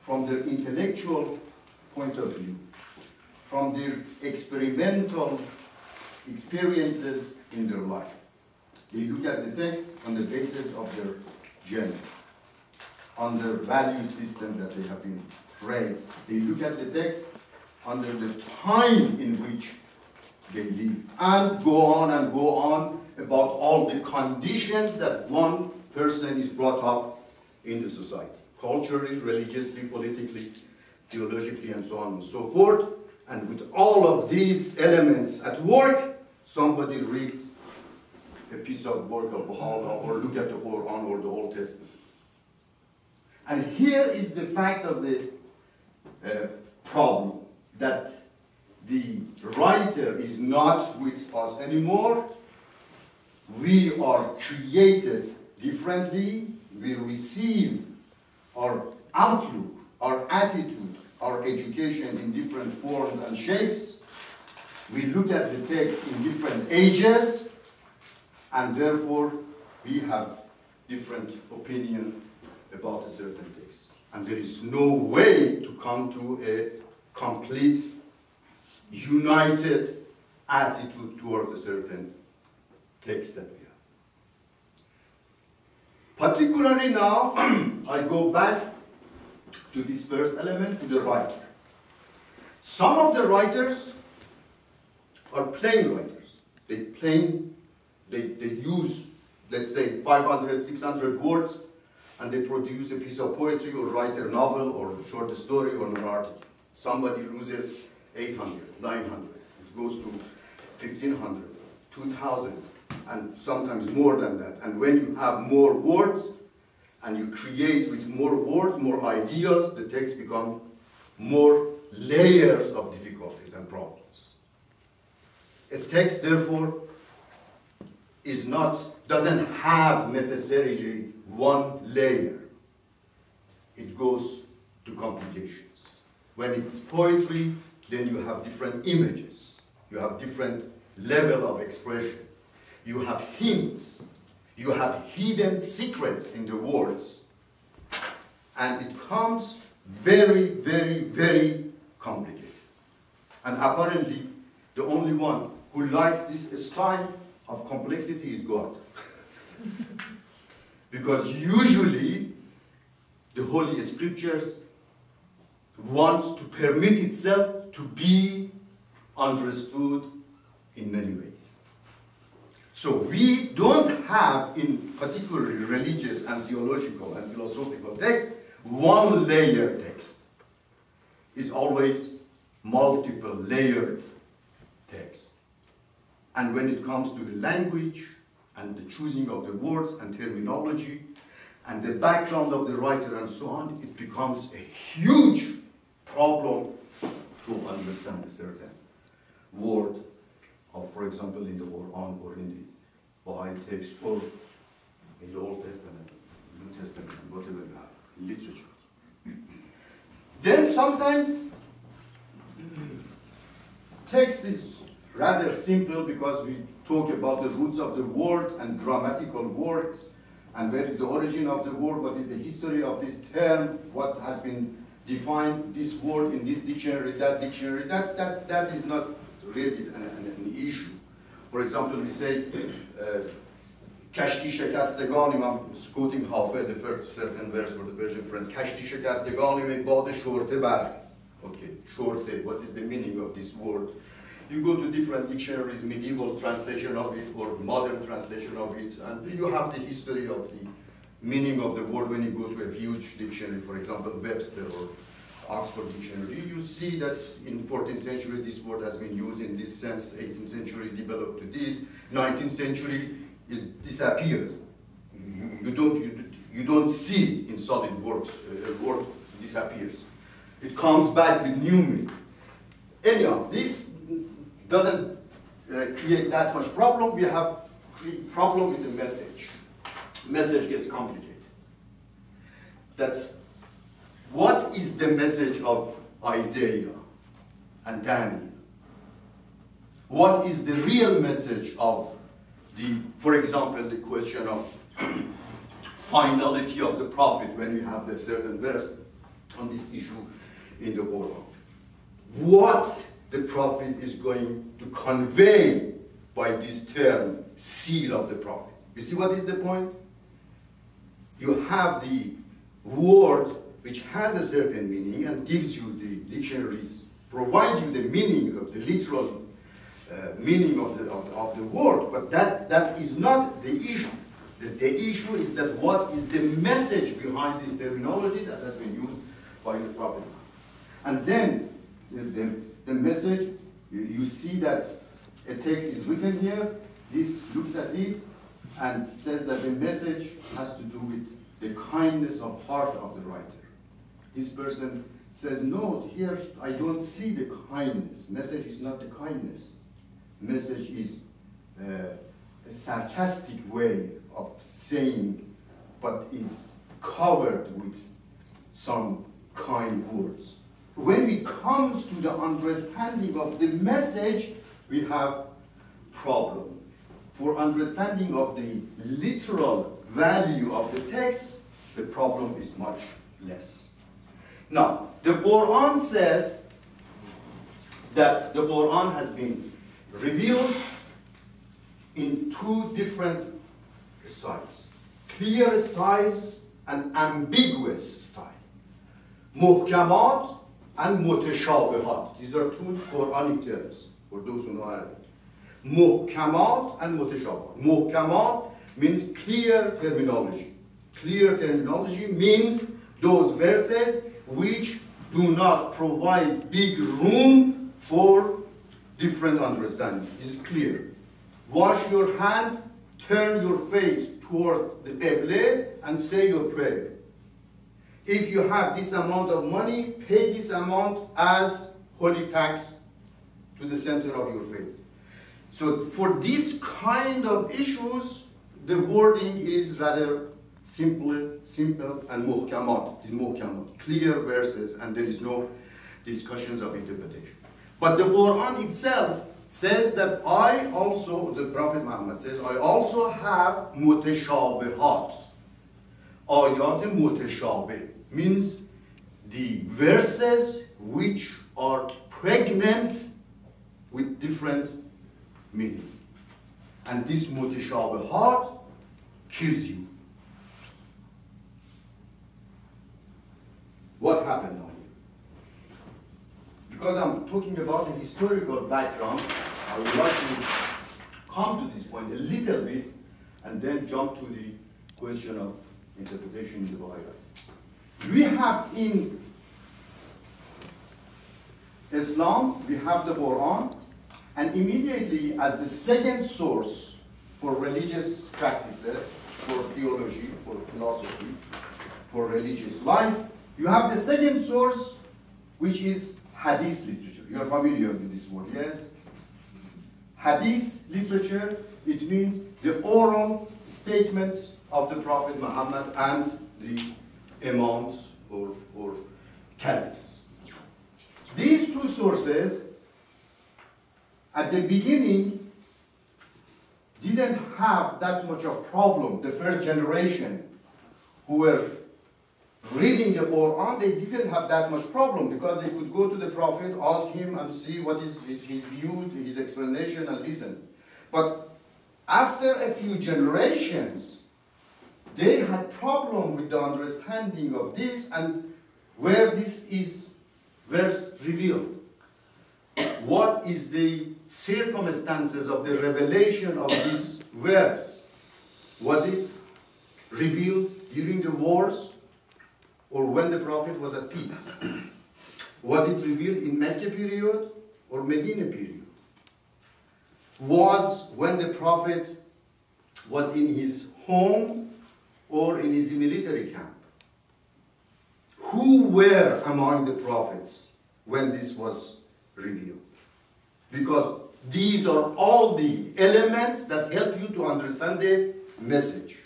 from their intellectual point of view, from their experimental experiences in their life. They look at the text on the basis of their gender, on their value system that they have been raised. They look at the text under the time in which they live, and go on about all the conditions that one person is brought up in the society, culturally, religiously, politically, theologically, and so on and so forth. And with all of these elements at work, somebody reads a piece of work of Baha'u'llah or look at the Quran or the Old Testament. And here is the fact of the problem, that the writer is not with us anymore. We are created differently. We receive our outlook, our attitude, our education in different forms and shapes. We look at the text in different ages, and therefore we have different opinion about a certain text. And there is no way to come to a complete, united attitude towards a certain text that we have. Particularly now, I go back to this first element, to the writer. Some of the writers are plain writers. They use, let's say, 500, 600 words, and they produce a piece of poetry or write a novel or a short story or an article. Somebody loses 800, 900. It goes to 1,500, 2,000, and sometimes more than that. And when you have more words, and you create with more words, more ideas, the text becomes more layers of difficulties and problems. A text, therefore, doesn't have necessarily one layer. It goes to complications. When it's poetry, then you have different images. You have different level of expression. You have hints. You have hidden secrets in the words. And it becomes very, very, very complicated. And apparently, the only one who likes this style of complexity is God. Because usually, the Holy Scriptures wants to permit itself to be understood in many ways. So we don't have, in particularly religious and theological and philosophical text, one layer text. It's always multiple layered text. And when it comes to the language and the choosing of the words and terminology and the background of the writer and so on, it becomes a huge problem to understand a certain word of, for example, in the Quran or in the Baha'i text or in the Old Testament, New Testament, whatever you have, in literature. Then sometimes text is rather simple because we talk about the roots of the word and grammatical words and where is the origin of the word, what is the history of this term, what has been defined this word in this dictionary, that dictionary. That is not really an issue. For example, we say کشتی شکستگانیم, I'm quoting Hafez, a certain verse for the Persian friends. کشتی شکستگانیم باد شورته برخیز. Okay, شورته, what is the meaning of this word? You go to different dictionaries, medieval translation of it or modern translation of it, and you have the history of the meaning of the word. When you go to a huge dictionary, for example, Webster or Oxford Dictionary, you see that in 14th century this word has been used in this sense, 18th century developed to this, 19th century is disappeared. You don't see it in solid words. A word disappears. It comes back with new meaning. Anyhow, this doesn't create that much problem. We have problem with the message. Message gets complicated. That what is the message of Isaiah and Daniel? What is the real message of for example, the question of finality of the prophet when we have the certain verse on this issue in the Quran. What the Prophet is going to convey by this term, seal of the Prophet. You see what is the point? You have the word which has a certain meaning and gives you the dictionaries, provide you the meaning of the literal meaning of the word, but that is not the issue. The issue is that what is the message behind this terminology that has been used by the Prophet. And then the message, you see that a text is written here, this looks at it and says that the message has to do with the kindness of heart of the writer. This person says, no, here I don't see the kindness. Message is not the kindness. Message is a sarcastic way of saying, but is covered with some kind words. When it comes to the understanding of the message, we have problem. For understanding of the literal value of the text, the problem is much less. Now, the Quran says that the Quran has been revealed in two different styles. Clear styles and ambiguous style. Muhkamat and mutashabihat. These are two Quranic terms for those who know Arabic. Muhkamat and mutashabihat. Muhkamat means clear terminology. Clear terminology means those verses which do not provide big room for different understanding. It's clear. Wash your hand, turn your face towards the Qibla and say your prayer. If you have this amount of money, pay this amount as holy tax to the center of your faith. So for this kind of issues, the wording is rather simple and muhkamat. It's muhkamat, clear verses, and there is no discussions of interpretation. But the Quran itself says that I also, the Prophet Muhammad says, I also have mutashabihat. Ayat mutashabih means the verses which are pregnant with different meaning. And this mutashabihat kills you. What happened now? Because I'm talking about the historical background, I would like to come to this point a little bit and then jump to the question of interpretation in the Baha'i. We have in Islam, we have the Quran, and immediately as the second source for religious practices, for theology, for philosophy, for religious life, you have the second source, which is Hadith literature. You are familiar with this word, yes? Hadith literature, it means the oral statements of the Prophet Muhammad and the Imams or Caliphs. These two sources, at the beginning, didn't have that much of problem. The first generation who were reading the Quran, they didn't have that much problem because they could go to the Prophet, ask him and see what is his view, his explanation, and listen. But after a few generations, they had problem with the understanding of this and where this is verse revealed. What is the circumstances of the revelation of this verse? Was it revealed during the wars or when the Prophet was at peace? Was it revealed in Mecca period or Medina period? Was when the Prophet was in his home or in his military camp? Who were among the prophets when this was revealed? Because these are all the elements that help you to understand the message.